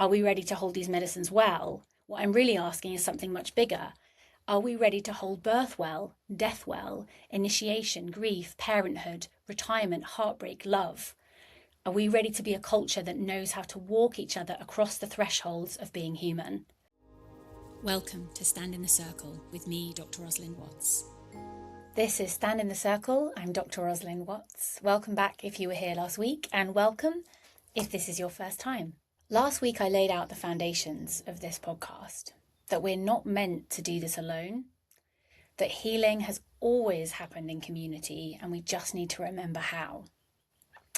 Are we ready to hold these medicines well? What I'm really asking is something much bigger. Are we ready to hold birth well, death well, initiation, grief, parenthood, retirement, heartbreak, love? Are we ready to be a culture that knows how to walk each other across the thresholds of being human? Welcome to Stand in the Circle with me, Dr. Rosalind Watts. This is Stand in the Circle. I'm Dr. Rosalind Watts. Welcome back if you were here last week, and welcome if this is your first time. Last week I laid out the foundations of this podcast, that we're not meant to do this alone, that healing has always happened in community and we just need to remember how.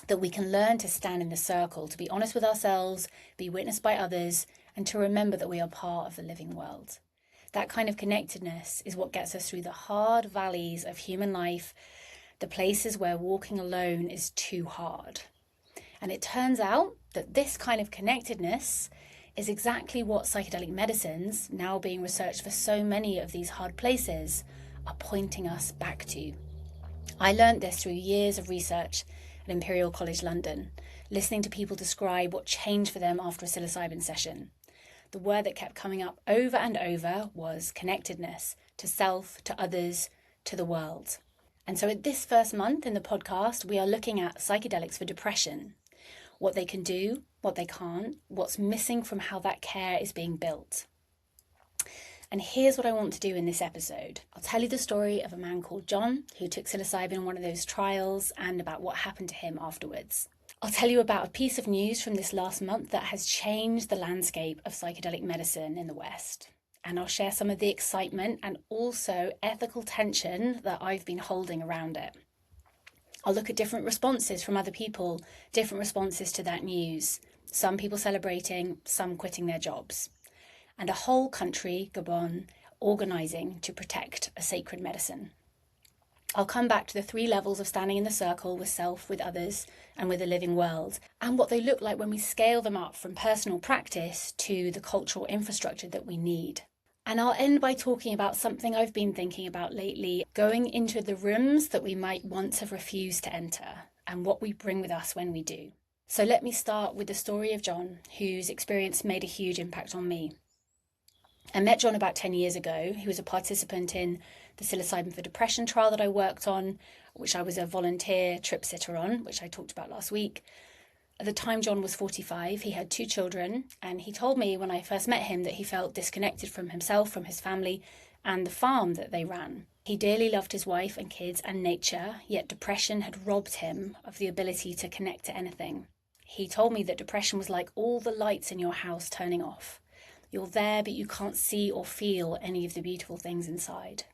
That we can learn to stand in the circle, to be honest with ourselves, be witnessed by others, and to remember that we are part of the living world. That kind of connectedness is what gets us through the hard valleys of human life, the places where walking alone is too hard. And it turns out that this kind of connectedness is exactly what psychedelic medicines, now being researched for so many of these hard places, are pointing us back to. I learned this through years of research at Imperial College London, listening to people describe what changed for them after a psilocybin session. The word that kept coming up over and over was connectedness, to self, to others, to the world. And so at this first month in the podcast, we are looking at psychedelics for depression, what they can do, what they can't, what's missing from how that care is being built. And here's what I want to do in this episode. I'll tell you the story of a man called John who took psilocybin in one of those trials and about what happened to him afterwards. I'll tell you about a piece of news from this last month that has changed the landscape of psychedelic medicine in the West. And I'll share some of the excitement and also ethical tension that I've been holding around it. I'll look at different responses from other people, different responses to that news. Some people celebrating, some quitting their jobs. And a whole country, Gabon, organising to protect a sacred medicine. I'll come back to the 3 levels of standing in the circle with self, with others, and with the living world, and what they look like when we scale them up from personal practice to the cultural infrastructure that we need. And I'll end by talking about something I've been thinking about lately, going into the rooms that we might once have refused to enter, and what we bring with us when we do. So let me start with the story of John, whose experience made a huge impact on me. I met John about 10 years ago. He was a participant in the psilocybin for depression trial that I worked on, which I was a volunteer trip sitter on, which I talked about last week. At the time, John was 45. He had 2 children, and he told me when I first met him that he felt disconnected from himself, from his family, and the farm that they ran. He dearly loved his wife and kids and nature, yet depression had robbed him of the ability to connect to anything. He told me that depression was like all the lights in your house turning off. You're there, but you can't see or feel any of the beautiful things inside.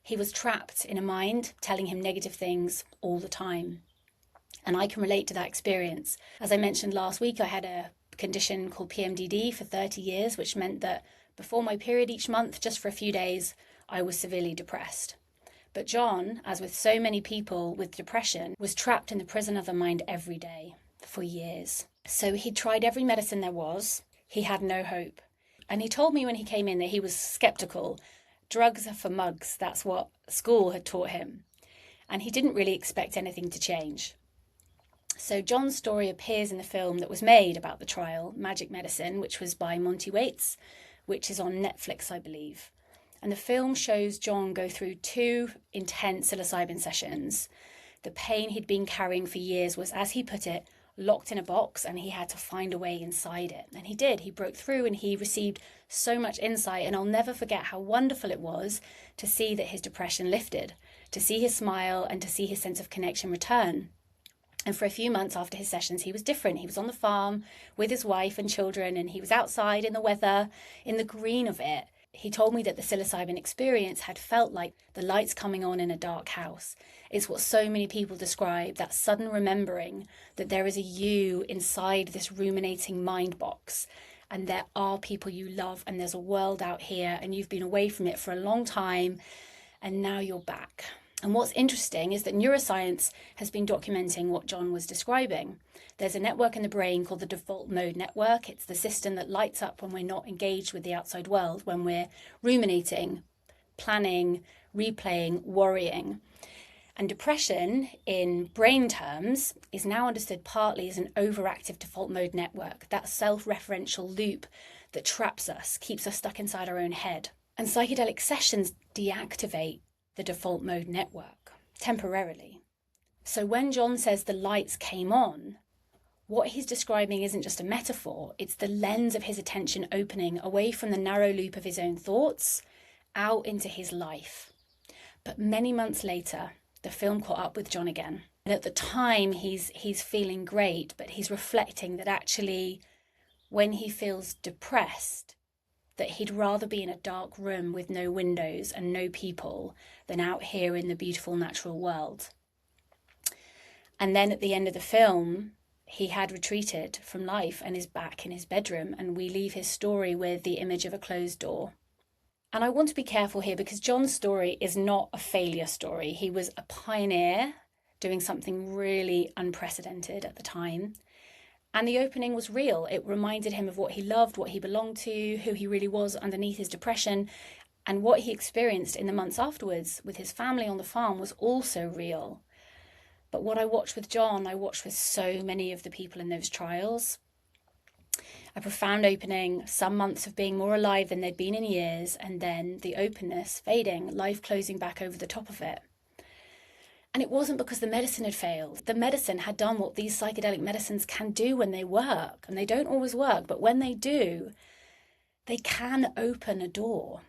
He was trapped in a mind telling him negative things all the time. And I can relate to that experience. As I mentioned last week, I had a condition called PMDD for 30 years, which meant that before my period each month, just for a few days, I was severely depressed. But John, as with so many people with depression, was trapped in the prison of the mind every day for years. So he tried every medicine there was. He had no hope. And he told me when he came in that he was skeptical. Drugs are for mugs. That's what school had taught him. And he didn't really expect anything to change. So John's story appears in the film that was made about the trial, Magic Medicine, which was by Monty Waits, which is on Netflix, I believe. And the film shows John go through 2 intense psilocybin sessions. The pain he'd been carrying for years was, as he put it, locked in a box, and he had to find a way inside it. And he did. He broke through and he received so much insight. And I'll never forget how wonderful it was to see that his depression lifted, to see his smile and to see his sense of connection return. And for a few months after his sessions, he was different. He was on the farm with his wife and children, and he was outside in the weather, in the green of it. He told me that the psilocybin experience had felt like the lights coming on in a dark house. It's what so many people describe, that sudden remembering that there is a you inside this ruminating mind box, and there are people you love, and there's a world out here, and you've been away from it for a long time, and now you're back. And what's interesting is that neuroscience has been documenting what John was describing. There's a network in the brain called the default mode network. It's the system that lights up when we're not engaged with the outside world, when we're ruminating, planning, replaying, worrying. And depression, in brain terms, is now understood partly as an overactive default mode network, that self-referential loop that traps us, keeps us stuck inside our own head. And psychedelic sessions deactivate the default mode network temporarily. So when John says the lights came on, what he's describing isn't just a metaphor, it's the lens of his attention opening away from the narrow loop of his own thoughts out into his life. But many months later, the film caught up with John again. And at the time, he's feeling great, but he's reflecting that actually, when he feels depressed, that he'd rather be in a dark room with no windows and no people than out here in the beautiful natural world. And then at the end of the film, he had retreated from life and is back in his bedroom, and we leave his story with the image of a closed door. And I want to be careful here because John's story is not a failure story. He was a pioneer doing something really unprecedented at the time. And the opening was real. It reminded him of what he loved, what he belonged to, who he really was underneath his depression. And what he experienced in the months afterwards with his family on the farm was also real. But what I watched with John, I watched with so many of the people in those trials. A profound opening, some months of being more alive than they'd been in years, and then the openness fading, life closing back over the top of it. And it wasn't because the medicine had failed. The medicine had done what these psychedelic medicines can do when they work. And they don't always work, but when they do, they can open a door.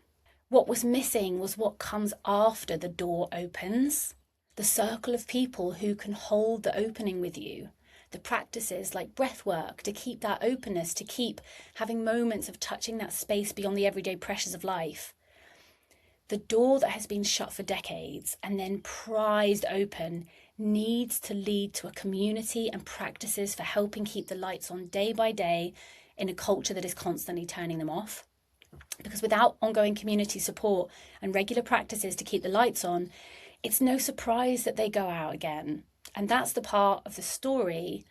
What was missing was what comes after the door opens. The circle of people who can hold the opening with you. The practices like breath work to keep that openness, to keep having moments of touching that space beyond the everyday pressures of life. The door that has been shut for decades and then prized open needs to lead to a community and practices for helping keep the lights on day by day in a culture that is constantly turning them off. Because without ongoing community support and regular practices to keep the lights on, it's no surprise that they go out again. And that's the part of the story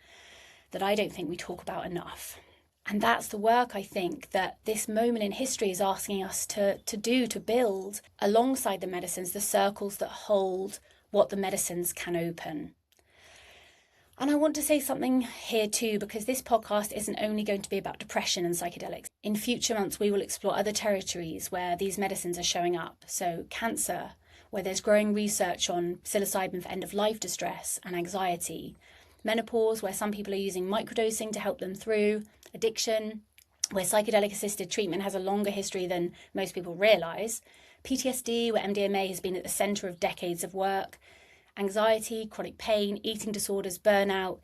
that I don't think we talk about enough. And that's the work, I think, that this moment in history is asking us to do, to build, alongside the medicines, the circles that hold what the medicines can open. And I want to say something here too, because this podcast isn't only going to be about depression and psychedelics. In future months, we will explore other territories where these medicines are showing up. So cancer, where there's growing research on psilocybin for end-of-life distress and anxiety. Menopause, where some people are using microdosing to help them through. Addiction, where psychedelic-assisted treatment has a longer history than most people realise. PTSD, where MDMA has been at the centre of decades of work. Anxiety, chronic pain, eating disorders, burnout.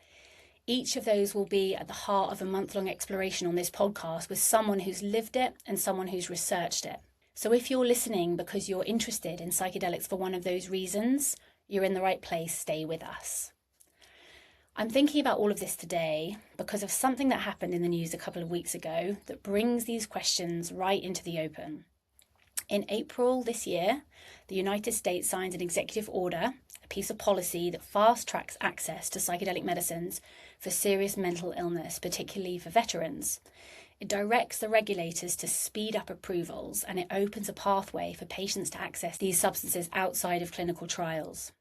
Each of those will be at the heart of a month-long exploration on this podcast with someone who's lived it and someone who's researched it. So if you're listening because you're interested in psychedelics for one of those reasons, you're in the right place. Stay with us. I'm thinking about all of this today because of something that happened in the news a couple of weeks ago that brings these questions right into the open. In April this year, the United States signed an executive order, a piece of policy that fast-tracks access to psychedelic medicines for serious mental illness, particularly for veterans. It directs the regulators to speed up approvals, and it opens a pathway for patients to access these substances outside of clinical trials.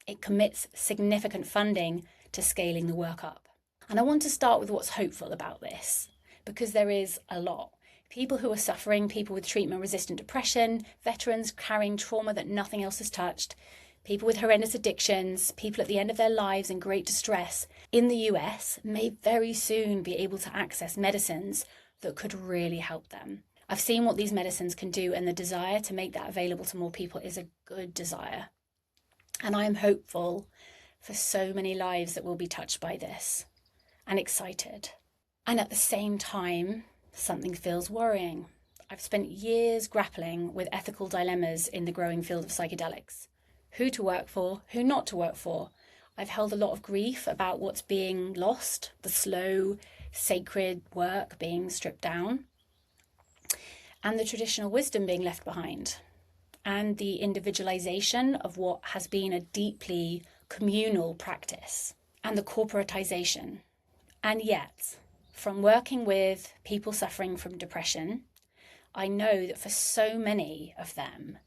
It commits significant funding to scaling the work up. And I want to start with what's hopeful about this, because there is a lot. People who are suffering, people with treatment-resistant depression, veterans carrying trauma that nothing else has touched, people with horrendous addictions, people at the end of their lives in great distress in the US may very soon be able to access medicines that could really help them. I've seen what these medicines can do, and the desire to make that available to more people is a good desire. And I am hopeful for so many lives that will be touched by this, and excited. And at the same time, something feels worrying. I've spent years grappling with ethical dilemmas in the growing field of psychedelics. Who to work for, who not to work for. I've held a lot of grief about what's being lost, the slow, sacred work being stripped down, and the traditional wisdom being left behind, and the individualization of what has been a deeply communal practice, and the corporatization. And yet, from working with people suffering from depression, I know that for so many of them,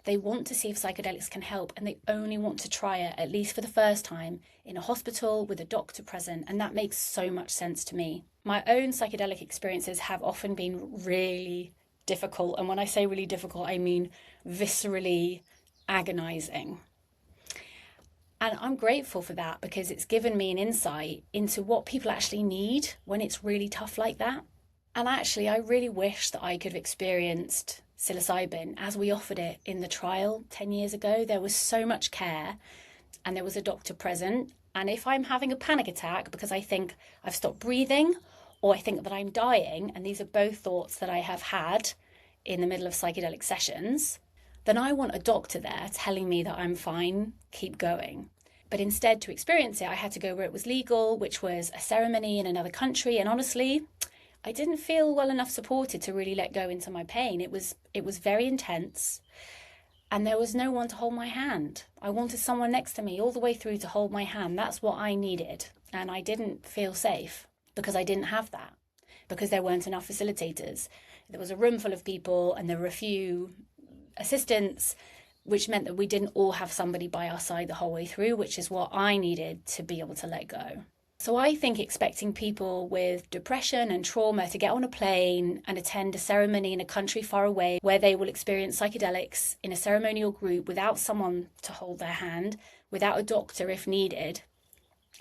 They want to see if psychedelics can help, and they only want to try it, at least for the first time, in a hospital with a doctor present, and that makes so much sense to me. My own psychedelic experiences have often been really difficult, and when I say really difficult, I mean viscerally agonizing. And I'm grateful for that because it's given me an insight into what people actually need when it's really tough like that. And actually, I really wish that I could have experienced psilocybin as we offered it in the trial 10 years ago. There was so much care and there was a doctor present. And if I'm having a panic attack because I think I've stopped breathing or I think that I'm dying, and these are both thoughts that I have had in the middle of psychedelic sessions, then I want a doctor there telling me that I'm fine, keep going. But instead, to experience it, I had to go where it was legal, which was a ceremony in another country. And honestly, I didn't feel well enough supported to really let go into my pain. It was very intense. And there was no one to hold my hand. I wanted someone next to me all the way through to hold my hand. That's what I needed. And I didn't feel safe because I didn't have that, because there weren't enough facilitators. There was a room full of people and there were a few assistants, which meant that we didn't all have somebody by our side the whole way through, which is what I needed to be able to let go. So I think expecting people with depression and trauma to get on a plane and attend a ceremony in a country far away where they will experience psychedelics in a ceremonial group without someone to hold their hand, without a doctor if needed,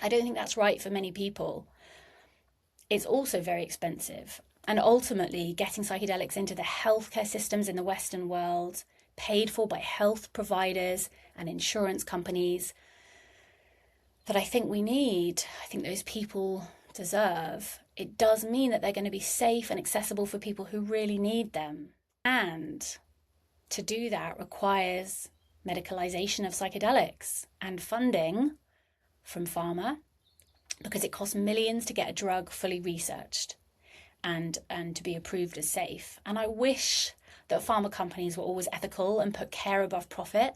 I don't think that's right for many people. It's also very expensive. And ultimately, getting psychedelics into the healthcare systems in the Western world, paid for by health providers and insurance companies, that I think we need, I think those people deserve. It does mean that they're going to be safe and accessible for people who really need them. And to do that requires medicalization of psychedelics and funding from pharma, because it costs millions to get a drug fully researched and to be approved as safe. And I wish that pharma companies were always ethical and put care above profit,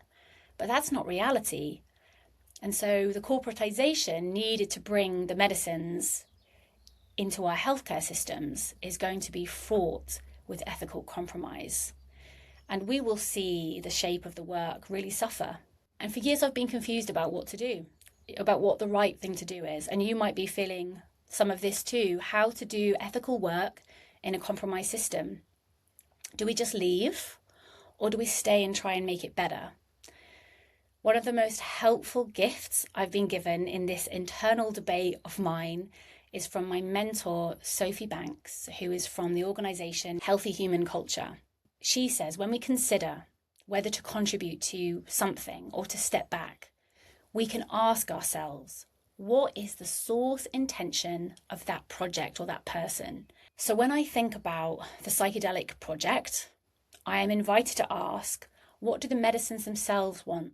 but that's not reality. And so the corporatization needed to bring the medicines into our healthcare systems is going to be fraught with ethical compromise. And we will see the shape of the work really suffer. And for years I've been confused about what to do, about what the right thing to do is. And you might be feeling some of this too, how to do ethical work in a compromised system. Do we just leave, or do we stay and try and make it better? One of the most helpful gifts I've been given in this internal debate of mine is from my mentor, Sophie Banks, who is from the organisation Healthy Human Culture. She says, when we consider whether to contribute to something or to step back, we can ask ourselves, what is the source intention of that project or that person? So when I think about the psychedelic project, I am invited to ask, what do the medicines themselves want?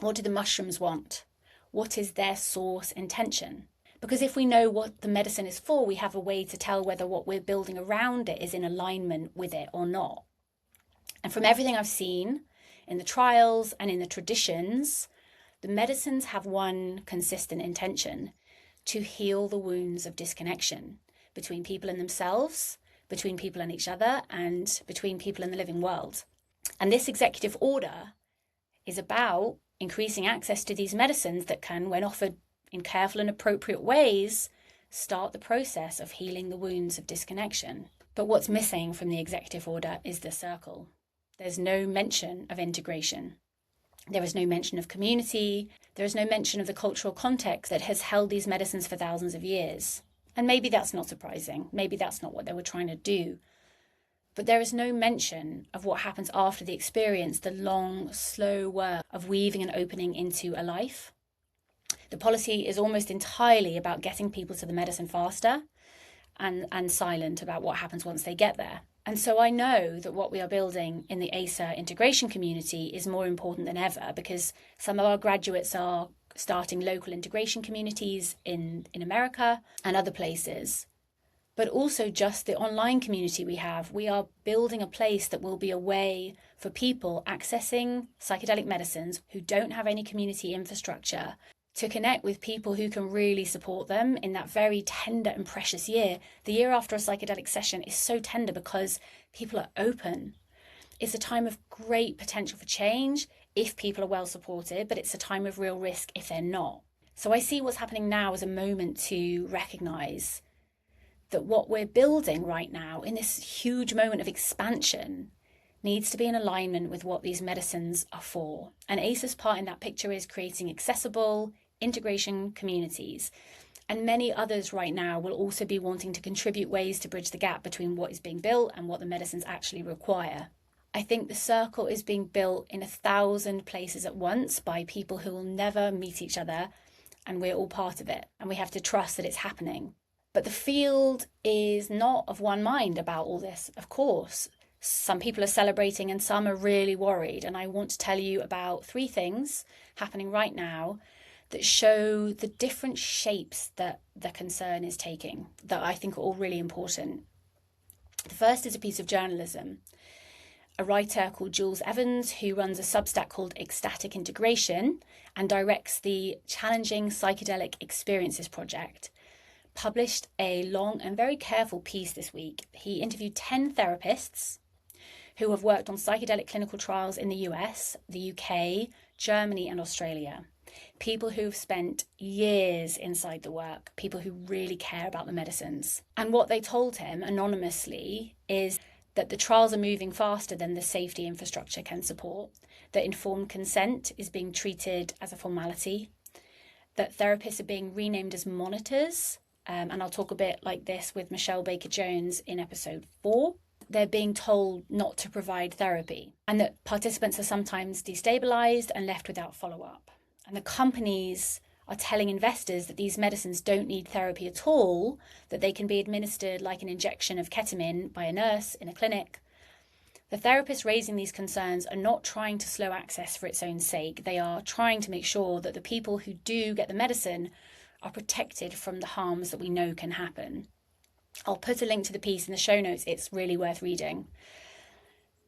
What do the mushrooms want? What is their source intention? Because if we know what the medicine is for, we have a way to tell whether what we're building around it is in alignment with it or not. And from everything I've seen in the trials and in the traditions, the medicines have one consistent intention: to heal the wounds of disconnection between people and themselves, between people and each other, and between people and the living world. And this executive order is about increasing access to these medicines that can, when offered in careful and appropriate ways, start the process of healing the wounds of disconnection. But what's missing from the executive order is the circle. There's no mention of integration. There is no mention of community. There is no mention of the cultural context that has held these medicines for thousands of years. And maybe that's not surprising. Maybe that's not what they were trying to do. But there is no mention of what happens after the experience, the long, slow work of weaving and opening into a life. The policy is almost entirely about getting people to the medicine faster and silent about what happens once they get there. And so I know that what we are building in the ASA integration community is more important than ever, because some of our graduates are starting local integration communities in America and other places. But also just the online community we have. We are building a place that will be a way for people accessing psychedelic medicines who don't have any community infrastructure to connect with people who can really support them in that very tender and precious year. The year after a psychedelic session is so tender because people are open. It's a time of great potential for change if people are well supported, but it's a time of real risk if they're not. So I see what's happening now as a moment to recognise that what we're building right now in this huge moment of expansion needs to be in alignment with what these medicines are for. And ACE's part in that picture is creating accessible integration communities. And many others right now will also be wanting to contribute ways to bridge the gap between what is being built and what the medicines actually require. I think the circle is being built in 1,000 places at once by people who will never meet each other, and we're all part of it. And we have to trust that it's happening. But the field is not of one mind about all this, of course. Some people are celebrating and some are really worried. And I want to tell you about 3 things happening right now that show the different shapes that the concern is taking, that I think are all really important. The first is a piece of journalism. A writer called Jules Evans, who runs a Substack called Ecstatic Integration and directs the Challenging Psychedelic Experiences project, published a long and very careful piece this week. He interviewed 10 therapists who have worked on psychedelic clinical trials in the US, the UK, Germany and Australia. People who've spent years inside the work, people who really care about the medicines. And what they told him anonymously is that the trials are moving faster than the safety infrastructure can support, that informed consent is being treated as a formality, that therapists are being renamed as monitors, and I'll talk a bit like this with Michelle Baker-Jones in episode 4. They're being told not to provide therapy, and that participants are sometimes destabilised and left without follow-up. And the companies are telling investors that these medicines don't need therapy at all, that they can be administered like an injection of ketamine by a nurse in a clinic. The therapists raising these concerns are not trying to slow access for its own sake. They are trying to make sure that the people who do get the medicine are protected from the harms that we know can happen. I'll put a link to the piece in the show notes. It's really worth reading.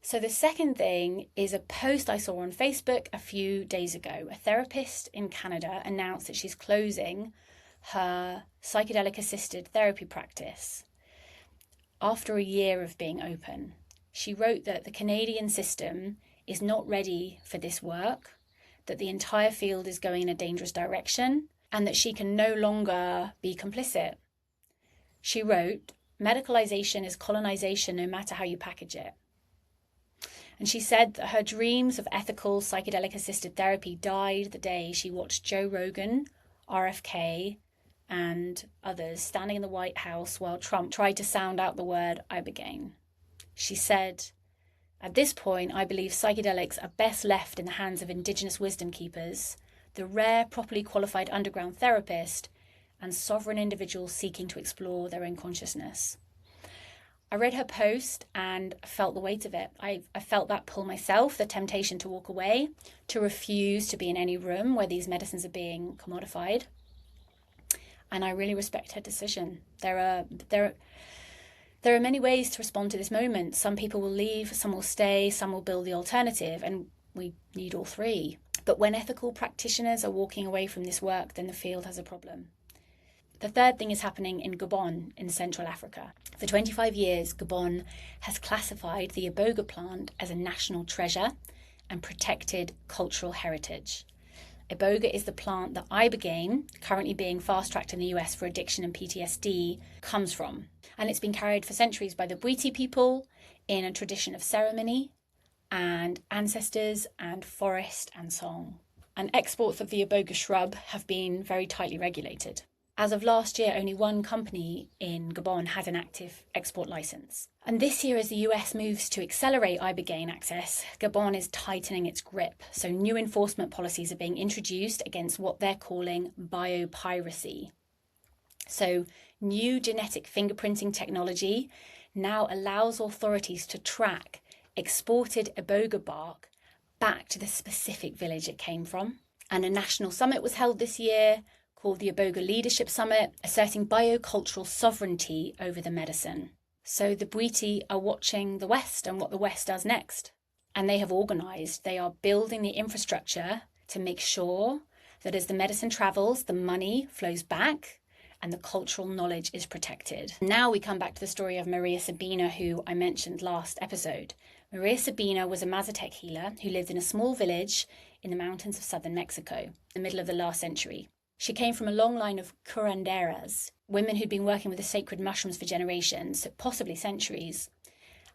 So the second thing is a post I saw on Facebook a few days ago. A therapist in Canada announced that she's closing her psychedelic assisted therapy practice after a year of being open. She wrote that the Canadian system is not ready for this work, that the entire field is going in a dangerous direction, and that she can no longer be complicit. She wrote, "Medicalization is colonization no matter how you package it." And she said that her dreams of ethical psychedelic-assisted therapy died the day she watched Joe Rogan, RFK, and others standing in the White House while Trump tried to sound out the word ibogaine. She said, "At this point, I believe psychedelics are best left in the hands of indigenous wisdom keepers, the rare, properly qualified underground therapist, and sovereign individuals seeking to explore their own consciousness." I read her post and felt the weight of it. I felt that pull myself, the temptation to walk away, to refuse to be in any room where these medicines are being commodified. And I really respect her decision. There are many ways to respond to this moment. Some people will leave, some will stay, some will build the alternative, and we need all 3. But when ethical practitioners are walking away from this work, then the field has a problem. The third thing is happening in Gabon in Central Africa. For 25 years, Gabon has classified the iboga plant as a national treasure and protected cultural heritage. Iboga is the plant that ibogaine, currently being fast-tracked in the US for addiction and PTSD, comes from. And it's been carried for centuries by the Bwiti people in a tradition of ceremony and ancestors and forest and song. And exports of the iboga shrub have been very tightly regulated. As of last year, only one company in Gabon had an active export license. And this year, as the US moves to accelerate ibogaine access, Gabon is tightening its grip. So new enforcement policies are being introduced against what they're calling biopiracy. So new genetic fingerprinting technology now allows authorities to track exported iboga bark back to the specific village it came from. And a national summit was held this year called the Iboga Leadership Summit, asserting biocultural sovereignty over the medicine. So the Bwiti are watching the West and what the West does next. And they have organised, they are building the infrastructure to make sure that as the medicine travels, the money flows back and the cultural knowledge is protected. Now we come back to the story of Maria Sabina, who I mentioned last episode. Maria Sabina was a Mazatec healer who lived in a small village in the mountains of southern Mexico, in the middle of the last century. She came from a long line of curanderas, women who'd been working with the sacred mushrooms for generations, possibly centuries.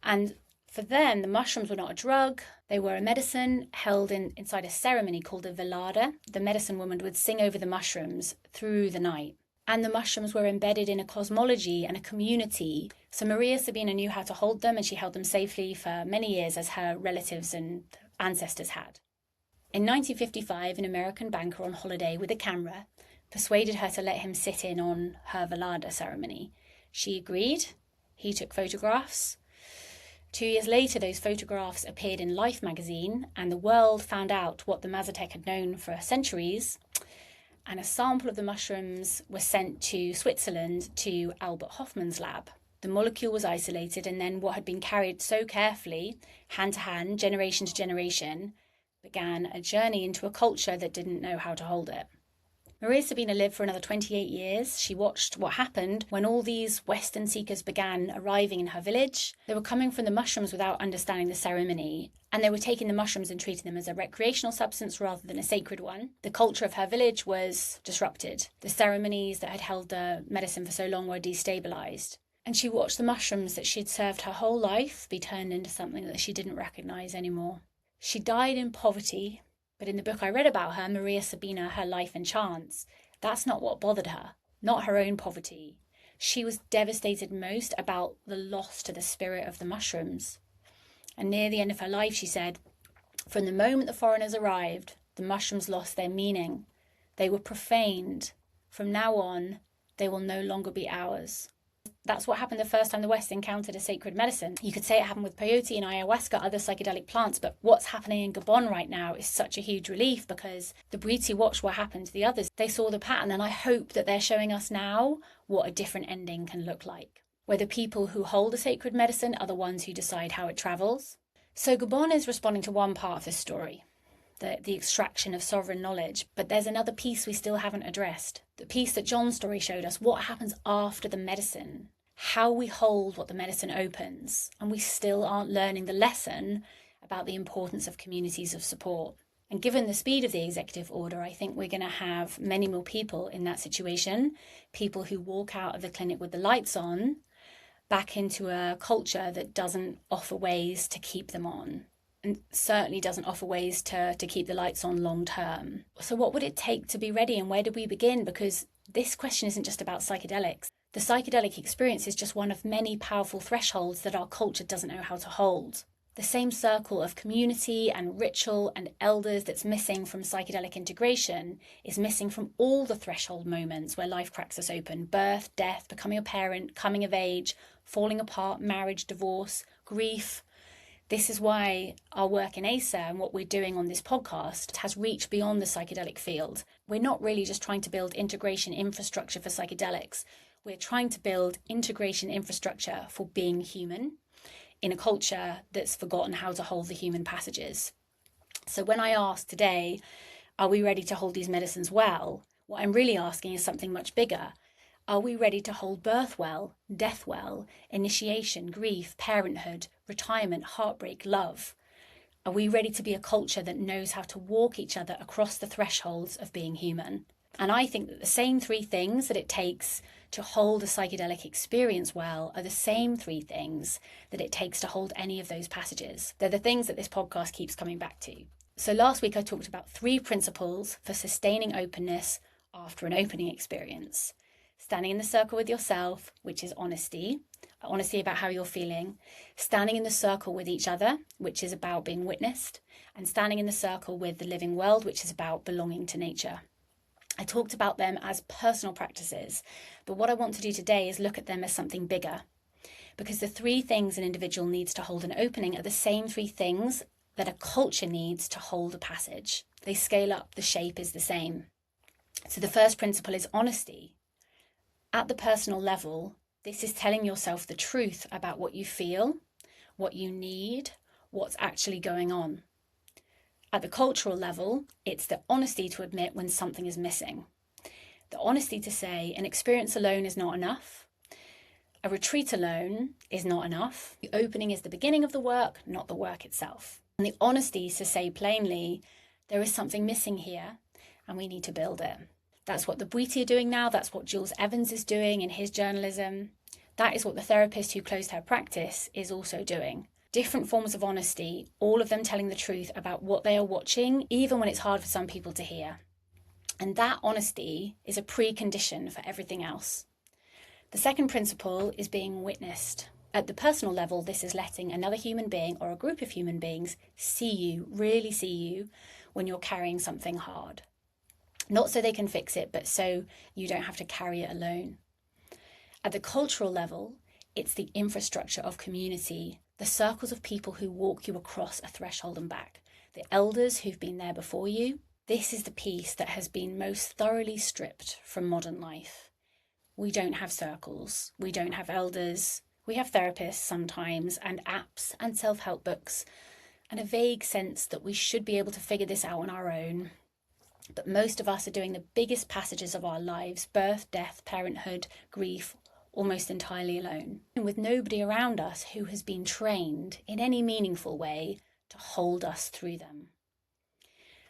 And for them, the mushrooms were not a drug, they were a medicine held inside a ceremony called a velada. The medicine woman would sing over the mushrooms through the night. And the mushrooms were embedded in a cosmology and a community. So Maria Sabina knew how to hold them, and she held them safely for many years, as her relatives and ancestors had. In 1955, an American banker on holiday with a camera persuaded her to let him sit in on her velada ceremony. She agreed. He took photographs. 2 years later, those photographs appeared in Life magazine, and the world found out what the Mazatec had known for centuries. And a sample of the mushrooms was sent to Switzerland to Albert Hofmann's lab. The molecule was isolated, and then what had been carried so carefully, hand to hand, generation to generation, began a journey into a culture that didn't know how to hold it. Maria Sabina lived for another 28 years. She watched what happened when all these Western seekers began arriving in her village. They were coming from the mushrooms without understanding the ceremony, and they were taking the mushrooms and treating them as a recreational substance rather than a sacred one. The culture of her village was disrupted. The ceremonies that had held the medicine for so long were destabilized. And she watched the mushrooms that she'd served her whole life be turned into something that she didn't recognize anymore. She died in poverty. But in the book I read about her, Maria Sabina, Her Life and Chance, that's not what bothered her, not her own poverty. She was devastated most about the loss to the spirit of the mushrooms. And near the end of her life, she said, from the moment the foreigners arrived, the mushrooms lost their meaning. They were profaned. From now on, they will no longer be ours. That's what happened the first time the West encountered a sacred medicine. You could say it happened with peyote and ayahuasca, other psychedelic plants, but what's happening in Gabon right now is such a huge relief, because the Bwiti watched what happened to the others. They saw the pattern, and I hope that they're showing us now what a different ending can look like, where the people who hold a sacred medicine are the ones who decide how it travels. So Gabon is responding to one part of this story, the extraction of sovereign knowledge, but there's another piece we still haven't addressed. The piece that John's story showed us, what happens after the medicine, how we hold what the medicine opens, and we still aren't learning the lesson about the importance of communities of support. And given the speed of the executive order, I think we're going to have many more people in that situation, people who walk out of the clinic with the lights on, back into a culture that doesn't offer ways to keep them on, and certainly doesn't offer ways to keep the lights on long term. So what would it take to be ready, and where do we begin? Because this question isn't just about psychedelics. The psychedelic experience is just one of many powerful thresholds that our culture doesn't know how to hold. The same circle of community and ritual and elders that's missing from psychedelic integration is missing from all the threshold moments where life cracks us open: birth, death, becoming a parent, coming of age, falling apart, marriage, divorce, grief. This is why our work in ASA and what we're doing on this podcast has reached beyond the psychedelic field. We're not really just trying to build integration infrastructure for psychedelics. We're trying to build integration infrastructure for being human in a culture that's forgotten how to hold the human passages. So when I ask today, are we ready to hold these medicines well? What I'm really asking is something much bigger. Are we ready to hold birth well, death well, initiation, grief, parenthood, retirement, heartbreak, love? Are we ready to be a culture that knows how to walk each other across the thresholds of being human? And I think that the same three things that it takes to hold a psychedelic experience well are the same three things that it takes to hold any of those passages. They're the things that this podcast keeps coming back to. So last week I talked about 3 principles for sustaining openness after an opening experience. Standing in the circle with yourself, which is honesty about how you're feeling. Standing in the circle with each other, which is about being witnessed. And standing in the circle with the living world, which is about belonging to nature. I talked about them as personal practices, but what I want to do today is look at them as something bigger. Because the 3 things an individual needs to hold an opening are the same 3 things that a culture needs to hold a passage. They scale up, the shape is the same. So the first principle is honesty. At the personal level, this is telling yourself the truth about what you feel, what you need, what's actually going on. At the cultural level, it's the honesty to admit when something is missing. The honesty to say an experience alone is not enough. A retreat alone is not enough. The opening is the beginning of the work, not the work itself. And the honesty is to say plainly, there is something missing here and we need to build it. That's what the Bwiti are doing now. That's what Jules Evans is doing in his journalism. That is what the therapist who closed her practice is also doing. Different forms of honesty, all of them telling the truth about what they are watching, even when it's hard for some people to hear. And that honesty is a precondition for everything else. The second principle is being witnessed. At the personal level, this is letting another human being or a group of human beings see you, really see you, when you're carrying something hard. Not so they can fix it, but so you don't have to carry it alone. At the cultural level, it's the infrastructure of community, the circles of people who walk you across a threshold and back, the elders who've been there before you. This is the piece that has been most thoroughly stripped from modern life. We don't have circles, we don't have elders, we have therapists sometimes, and apps and self-help books, and a vague sense that we should be able to figure this out on our own. But most of us are doing the biggest passages of our lives, birth, death, parenthood, grief, almost entirely alone, and with nobody around us who has been trained in any meaningful way to hold us through them.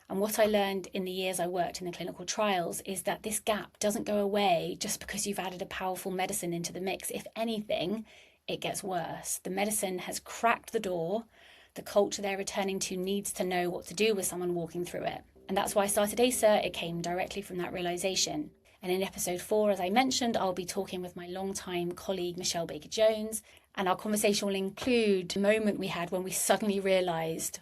And what I learned in the years I worked in the clinical trials is that this gap doesn't go away just because you've added a powerful medicine into the mix. If anything, it gets worse. The medicine has cracked the door. The culture they're returning to needs to know what to do with someone walking through it. And that's why I started ACER. It came directly from that realization. And in episode 4, as I mentioned, I'll be talking with my longtime colleague, Michelle Baker-Jones. And our conversation will include the moment we had when we suddenly realized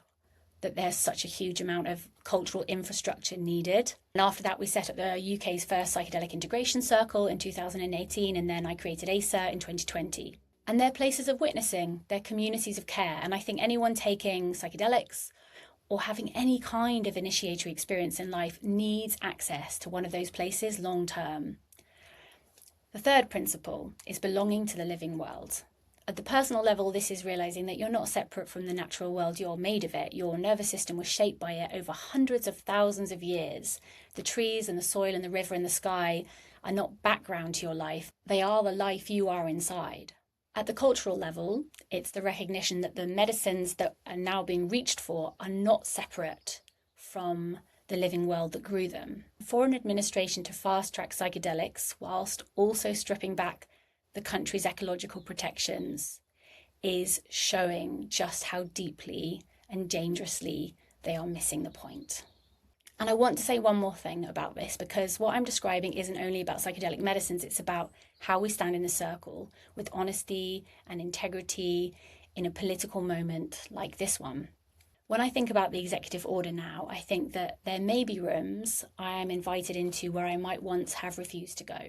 that there's such a huge amount of cultural infrastructure needed. And after that, we set up the UK's first psychedelic integration circle in 2018, and then I created ACER in 2020. And they're places of witnessing, they're communities of care. And I think anyone taking psychedelics or having any kind of initiatory experience in life needs access to one of those places long term. The third principle is belonging to the living world. At the personal level, this is realizing that you're not separate from the natural world, you're made of it. Your nervous system was shaped by it over hundreds of thousands of years. The trees and the soil and the river and the sky are not background to your life. They are the life you are inside. At the cultural level, it's the recognition that the medicines that are now being reached for are not separate from the living world that grew them. For an administration to fast-track psychedelics whilst also stripping back the country's ecological protections is showing just how deeply and dangerously they are missing the point. And I want to say one more thing about this, because what I'm describing isn't only about psychedelic medicines, it's about how we stand in a circle with honesty and integrity in a political moment like this one. When I think about the executive order now, I think that there may be rooms I am invited into where I might once have refused to go.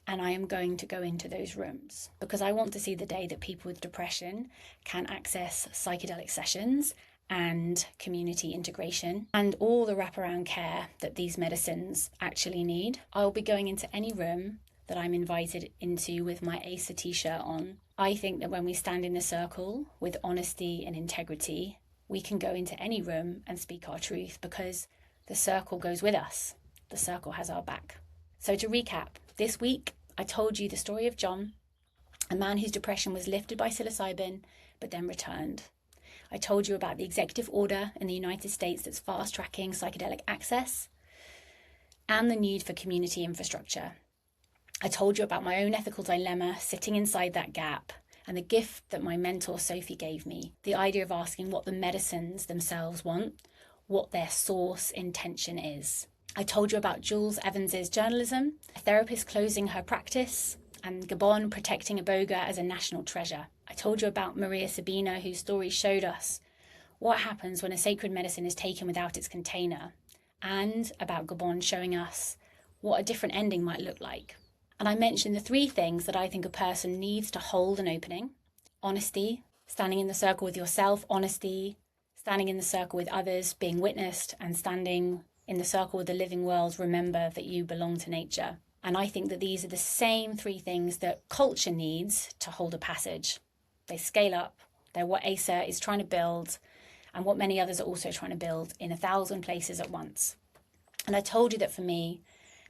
And I am going to go into those rooms because I want to see the day that people with depression can access psychedelic sessions and community integration and all the wraparound care that these medicines actually need. I'll be going into any room that I'm invited into with my ACER t-shirt on. I think that when we stand in a circle with honesty and integrity, we can go into any room and speak our truth because the circle goes with us. The circle has our back. So to recap, this week I told you the story of John, a man whose depression was lifted by psilocybin but then returned. I told you about the executive order in the United States that's fast-tracking psychedelic access and the need for community infrastructure. I told you about my own ethical dilemma sitting inside that gap and the gift that my mentor Sophie gave me, the idea of asking what the medicines themselves want, what their source intention is. I told you about Jules Evans's journalism, a therapist closing her practice, and Gabon protecting iboga as a national treasure. I told you about Maria Sabina, whose story showed us what happens when a sacred medicine is taken without its container, and about Gabon showing us what a different ending might look like. And I mentioned the 3 things that I think a person needs to hold an opening: honesty, standing in the circle with yourself, honesty, standing in the circle with others, being witnessed, and standing in the circle with the living world, remember that you belong to nature. And I think that these are the same 3 things that culture needs to hold a passage. They scale up. They're what ACER is trying to build and what many others are also trying to build in 1,000 places at once. And I told you that for me,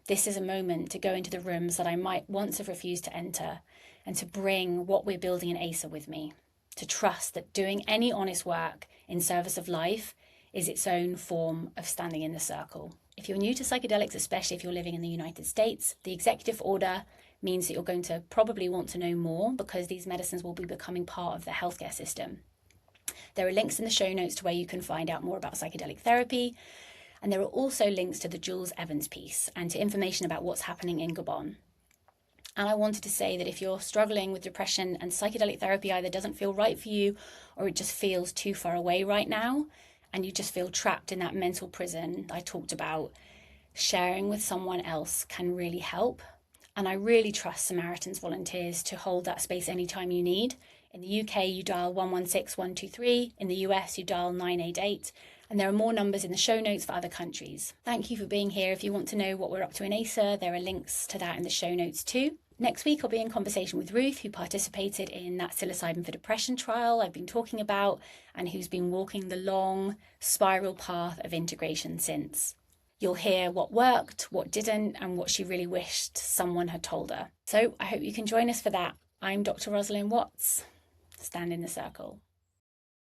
this is a moment to go into the rooms that I might once have refused to enter and to bring what we're building in ASA with me, to trust that doing any honest work in service of life is its own form of standing in the circle. If you're new to psychedelics, especially if you're living in the United States, the executive order means that you're going to probably want to know more because these medicines will be becoming part of the healthcare system. There are links in the show notes to where you can find out more about psychedelic therapy, and there are also links to the Jules Evans piece and to information about what's happening in Gabon. And I wanted to say that if you're struggling with depression and psychedelic therapy either doesn't feel right for you or it just feels too far away right now, and you just feel trapped in that mental prison I talked about, sharing with someone else can really help. And I really trust Samaritan's volunteers to hold that space anytime you need. In the UK, you dial 116 123. In the US, you dial 988. And there are more numbers in the show notes for other countries. Thank you for being here. If you want to know what we're up to in ASA, there are links to that in the show notes too. Next week, I'll be in conversation with Ruth, who participated in that psilocybin for depression trial I've been talking about, and who's been walking the long spiral path of integration since. You'll hear what worked, what didn't, and what she really wished someone had told her. So I hope you can join us for that. I'm Dr. Rosalind Watts. Stand in the circle.